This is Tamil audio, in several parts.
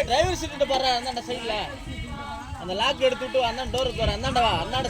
டிரைவர் சீட்டு போடுற அந்தாண்ட சைட்ல அந்த லாக் எடுத்துட்டு அந்தாண்ட டோர் போற அந்தாண்ட வா அந்தாண்ட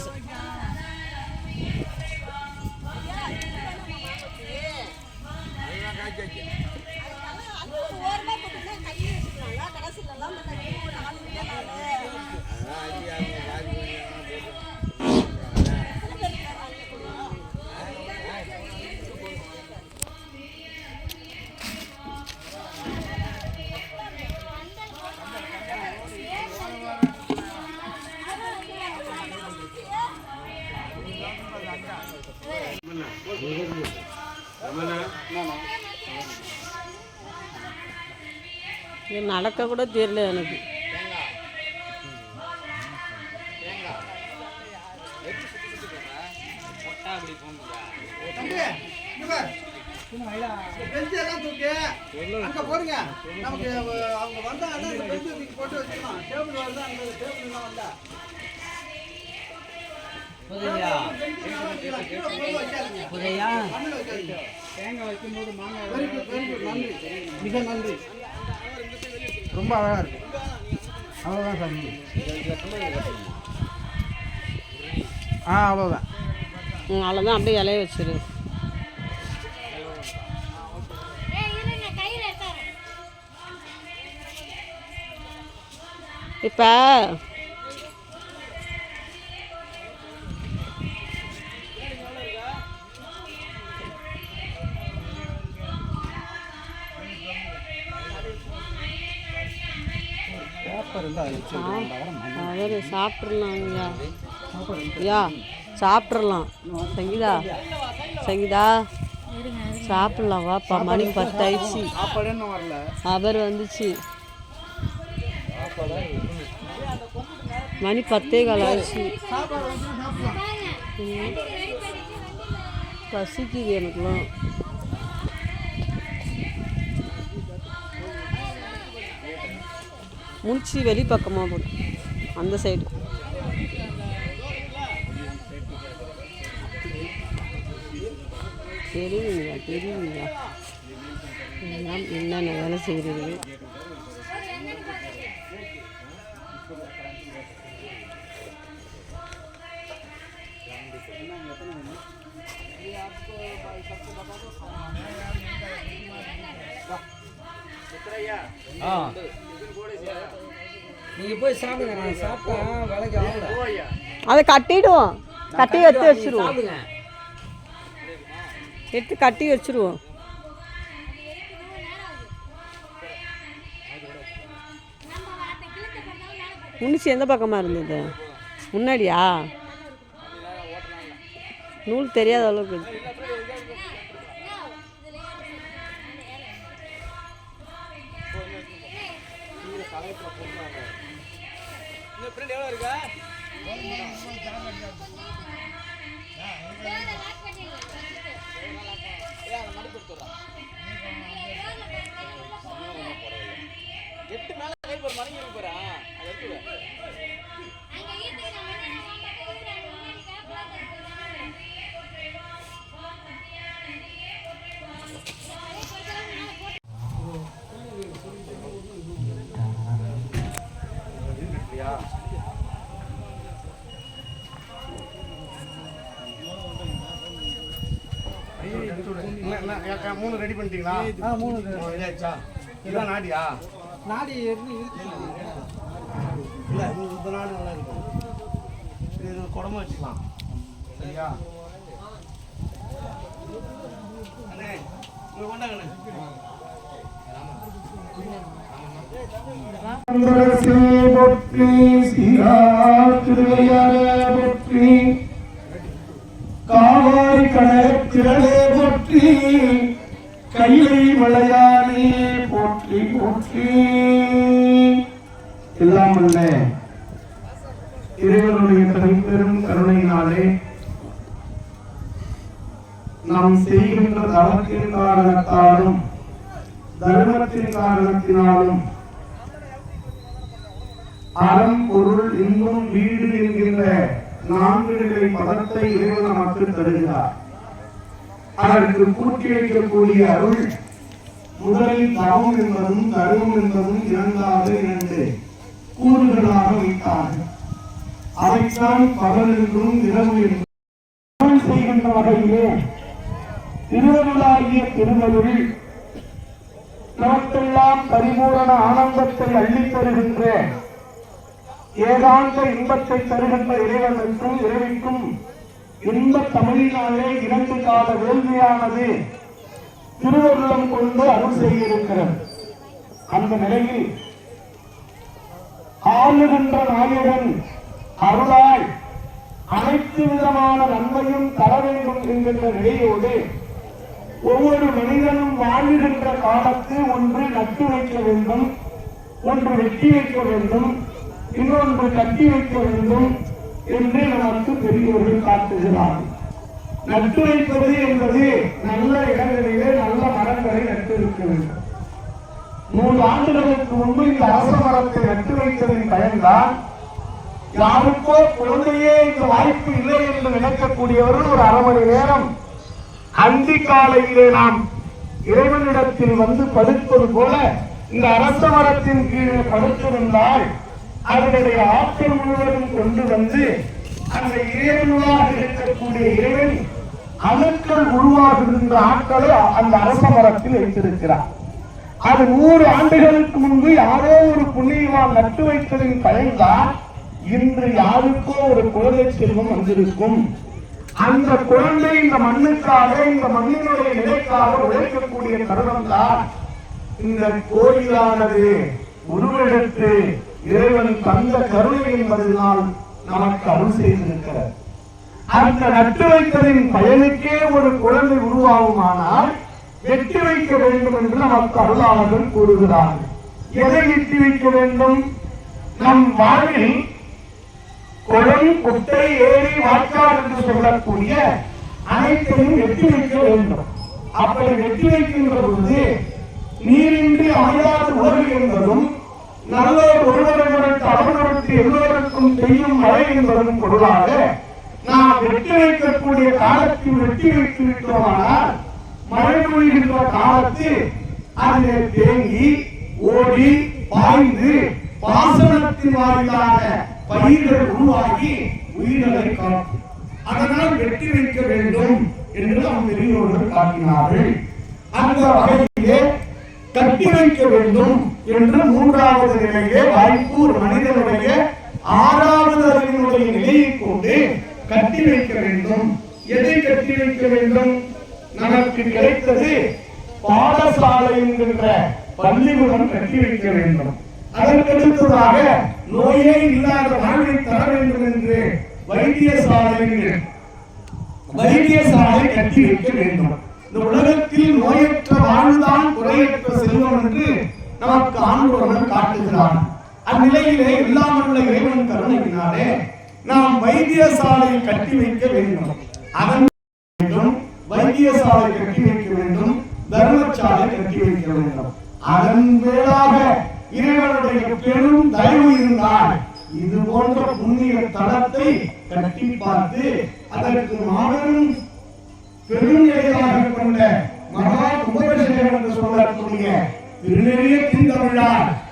நடக்க கூட தெரியல எனக்கு. மிக நன்றி. ரொம்ப அழகாக இருக்கு. அவ்வளோதான் சாமி. அவ்வளோதான். அவ்வளோதான். அப்படியே இலைய வச்சிரு. இப்போ அவர் சாப்பிட்றலாம்யா. ஐயா சாப்பிட்றலாம். சங்கீதா சங்கீதா சாப்பிட்லாம் வாப்பா. மணி 10 ஆயிடுச்சு. அவர் வந்துச்சு. மணி 10:15 ஆயிடுச்சு. பசிக்குது எனக்குலாம். முடிச்சு வெளி பக்கமாக போடும் அந்த சைடு. தெரியுங்களா தெரியுங்களா எல்லாம் என்னென்ன வேலை செய்கிறது. நீங்க போய் சாப்பிடுங்க. நான் சாப்பிட்டா வேலைக்கு ஆகல. அதை கட்டிடுவோம். கட்டி எடுத்து வச்சிருவோம். எடுத்து கட்டி வச்சிருவோம். முன்னிச்சு எந்த பக்கமாக இருந்தது? முன்னாடியா? நூல் தெரியாத அளவுக்கு. மூணு ரெடி பண்ணிட்டீங்களா? மூணு இதாச்சா? இதான் நாடியா? நாடி இல்லை இந்த நாடு நல்லா இருக்கும். இது குடம்பு வச்சுக்கலாம். சரியா? அண்ணே இங்கே கொண்டாங்கண்ணே. காவாய் கடற்கிழலே போற்றி கையை மலையானே போற்றி போற்றி. எல்லாம் அல்ல இறைவனுடைய தனிப்பெரும் கருணையினாலே நாம் செய்கின்ற தவத்தின் காரணத்தாலும் தர்மத்தின் காரணத்தினாலும் அறம் பொருள் இன்னும் வீடு என்கின்ற 4 நிலை பதத்தை இறைவன் நமக்கு தருகிறார். அதற்கு கூட்டி வைக்கக்கூடிய அருள் முதலில் தவம் என்பதும் தர்மம் என்பதும் 2 கூறுகளாக வைத்தார்கள். அதைத்தான் பகல் என்றும் இரவு என்றும் செய்கின்ற வகையிலே திருவருளாகிய திருவருள் நமக்கெல்லாம் பரிபூரண ஆனந்தத்தை அள்ளித் தருகின்ற ஏகாந்த இன்பத்தை தருகின்ற இறைவனுக்கும் இறைவிக்கும் இன்ப தமிழினாலே 2 கால வேள்வியானது திருவருளம் கொண்டு அருள் செய்திருக்கிறது. அந்த நிலையில் ஆளுகின்ற நாயகன் அருளால் அனைத்து விதமான நன்மையும் தர வேண்டும் என்கின்ற நிலையோடு ஒவ்வொரு மனிதனும் வாழ்கின்ற காலத்து ஒன்று நட்டு வைக்க வேண்டும், ஒன்று வெட்டி வைக்க வேண்டும், இன்னொன்று கட்டி வைக்க வேண்டும் என்று நமக்கு பெரியவர்கள் காட்டுகிறார்கள். நட்டு வைப்பது என்பது நல்ல இடங்களிலே நல்ல மரங்களை நட்டு வைக்க வேண்டும். 3 ஆண்டுகளுக்கு முன்பு இந்த அரச மரத்தை நட்டு வைத்ததின் பயன்தான் யாருக்கோ குழந்தையே இந்த வாய்ப்பு இல்லை என்று நினைக்கக்கூடியவர்கள் ஒரு 1/2 மணி நேரம் அந்தி காலையிலே நாம் இறைவனிடத்தில் வந்து படுப்பது போல இந்த அரச மரத்தின் கீழே படுத்திருந்தால் அதனுடைய ஆற்றல் முழுவதும் கொண்டு வந்து அந்த இறைவனாக இருக்கக்கூடிய இறைவன் அணுக்கள் உருவாகுகின்ற ஆட்களை அந்த அரச மரத்தில் வைத்திருக்கிறார். அது 100 ஆண்டுகளுக்கு முன்பு யாரோ ஒரு புண்ணியவான் நட்டு வைத்ததின் பயன்தான் இன்று யாருக்கோ ஒரு குழந்தை செல்வம் வந்திருக்கும். அந்த குழந்தை இந்த மண்ணுக்காக இந்த மண்ணினுடைய நிலைக்காக உழைக்கக்கூடிய தருணம் தான் இந்த கோயிலானது உருவெடுத்து இறைவன் தந்த கருணை என்பதனால் நமக்கு அருள் செய்திருக்கிறது. அந்த நட்டு வைத்ததின் பயனுக்கே ஒரு குழந்தை உருவாகுமானால் வெட்டி வைக்க வேண்டும் என்று நமக்கு அருளாளர்கள் கூறுகிறார்கள். எதை வெட்டி வைக்க வேண்டும்? நம் வாழ்வில் குளம், குட்டை, ஏரி, வாய்க்கால் என்று சொல்லக்கூடிய அனைத்தையும் வெட்டி வைக்க வேண்டும். அப்படி வெட்டி வைக்கின்ற பொழுது நீரின்றி அமையாது உறவு என்பதும் நல்லோர் ஒருவருக்கு அவர்களுக்கு எல்லோருக்கும் செய்யும் மழை என்பதும் பொருளாக நாம் வெட்டி வைக்கக்கூடிய காலத்தில் வெட்டி வைத்து விட்டோமானால் மழை பொழிகின்ற காலத்தில் அதில் தேங்கி ஓடி பாய்ந்து பாசனத்தின் வாயிலாக பயிர்கள் உருவாகி உயிர்களை காக்கும். அதனால் வெட்டி வைக்க வேண்டும் என்று நாம் பெரியோர்கள் காட்டினார்கள். அந்த வகையிலே கட்டி வைக்க வேண்டும் என்று 3வது நிலையே வாய்ப்பு ஒரு மனிதனுடைய 6வது அறிவினுடைய நிலையை கொண்டு கட்டி வைக்க வேண்டும். எதை கட்டி வைக்க வேண்டும்? நமக்கு கிடைத்தது பாடசாலை என்கின்ற பள்ளிக்கூடம் கட்டி வைக்க வேண்டும். அதற்கடுத்ததாக நோயே இல்லாத வாழ்வை தர வேண்டும் என்று வைத்தியசாலை கட்டி வைக்க வேண்டும். இந்த உலகத்தில் நோயற்ற வாழ்தான் குறையற்ற செல்வம் என்று நமக்கு ஆண்டவர்கள் காட்டுகிறார். அந்நிலையிலே எல்லாம் உள்ள இறைவன் கருணையினாலே நாம் வைத்தியசாலை கட்டி வைக்க வேண்டும். அதன் வைத்தியசாலை கட்டி வைக்க வேண்டும், தர்மசாலை கட்டி வைக்க வேண்டும். அதன் மேலாக இறைவனுடைய பெரும் தயவு இருந்தால் இது போன்ற புண்ணிய தலத்தை கட்டி பார்த்து அதற்கு மாபெரும் பெருநிலையாக கொண்ட மகா கும்பாபிஷேகம் என்று சொல்லக்கூடிய திருநெறிய திருவிழா,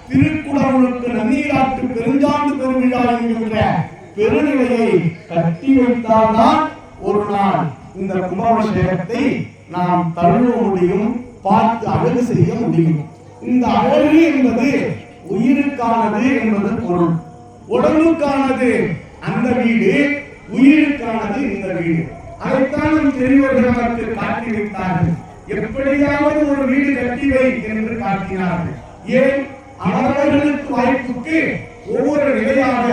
திருக்குடலுக்கு நன்னீராட்டு பெருஞ்சாந்து பெருவிழா என்கின்ற பெருநிலையை கட்டி வைத்தால்தான் ஒரு நாள் இந்த கும்பாபிஷேகத்தை நாம் தழுவ முடியும், பார்த்து அழகு செய்ய முடியும். இந்த அழகு என்பது உயிருக்கானது என்பது பொருள். உடலுக்கானது அந்த வீடு, உயிருக்கானது இந்த வீடு. அதைத்தான் நம் பெரியவர்கள் நமக்கு காட்டி வைத்தார்கள். எப்படியாவது ஒரு வீடு கட்டி வை என்று காட்டினார்கள். ஏன்? அவர்களுக்கு வாய்ப்புக்கு ஒவ்வொரு நிலையாக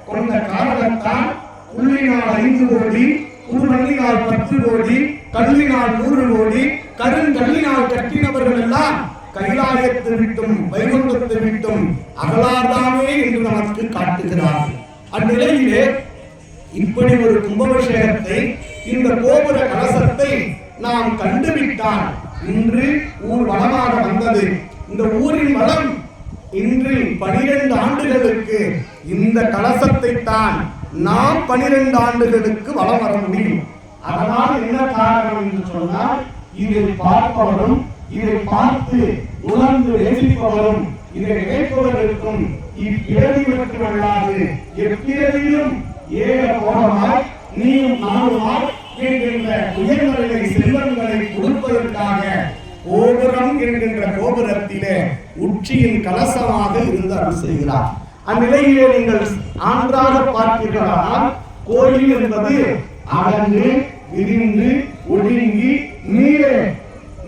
கொண்ட காரணத்தால் புள்ளினால் 5 கோடி, புதுவள்ளினால் 10 கோடி, கல்லினால் 100 கோடி, கருங்கல்லினால் கட்டினவர்கள் எல்லாம் கைலாயத்தை விட்டும் வைகுண்டத்தை விட்டும் அகலாதாமே என்று நமக்கு காட்டுகிறார்கள். அந்நிலையிலே இப்படி ஒரு கும்பாபிஷேகத்தை, இந்த கோபுர கலசத்தை நாம் கண்டுவிட்டால் இன்று ஊர் வளமாக வந்தது. இந்த ஊரின் வளம் இன்று 12 ஆண்டுகளுக்கு இந்த கலசத்தை தான் நாம் 12 ஆண்டுகளுக்கு வளம் வர முடியும். அதனால் என்ன காரணம் என்று சொன்னால், இதை பார்ப்பவரும் இதை பார்த்து உணர்ந்து நேசிப்பவரும் இதை நினைப்பவர்களுக்கும் இப்பிறவி மட்டுமல்லாது எப்பிறவிலும் ஏக போகமாய் நீயும் நானுமாய் என்கின்ற உயர்நிலை செல்வங்களை கொடுப்பதற்காக கோபுரம் என்கின்ற கோபுரத்திலே உச்சியின் கலசமாக இருந்து அருள் செய்கிறார். அந்நிலையிலே நீங்கள் ஆன்றாக பார்க்கிறீர்களானால், கோயில் என்பது அகன்று விரிந்து ஒடுங்கி நீரே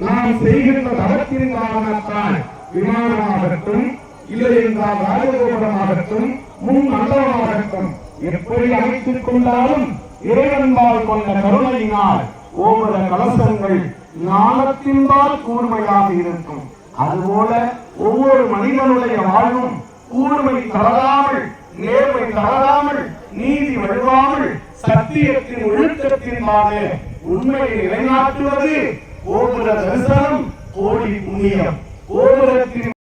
நாம் செய்கின்ற தவத்தின் காரணத்தால் விமானமாகட்டும், இல்லை என்றால் ராஜகோபுரமாகட்டும், முன் மண்டபமாகட்டும் எப்படி அமைத்துக் கொண்டாலும் இறைவன்பால் கொண்ட கருணையினால் கோபுர கலசங்கள் ஞானத்தின்பால் கூர்மையாக இருக்கும். அதுபோல ஒவ்வொரு மனிதனுடைய வாழ்வும் கூர்மை தவறாமல், நேர்மை தவறாமல், நீதி வழுவாமல், சத்தியத்தின் ஒழுக்கத்தின்பாக உண்மையை நிலைநாட்டுவது கோபுர தரிசனம் கோடி புண்ணியம். கோபுரத்தின்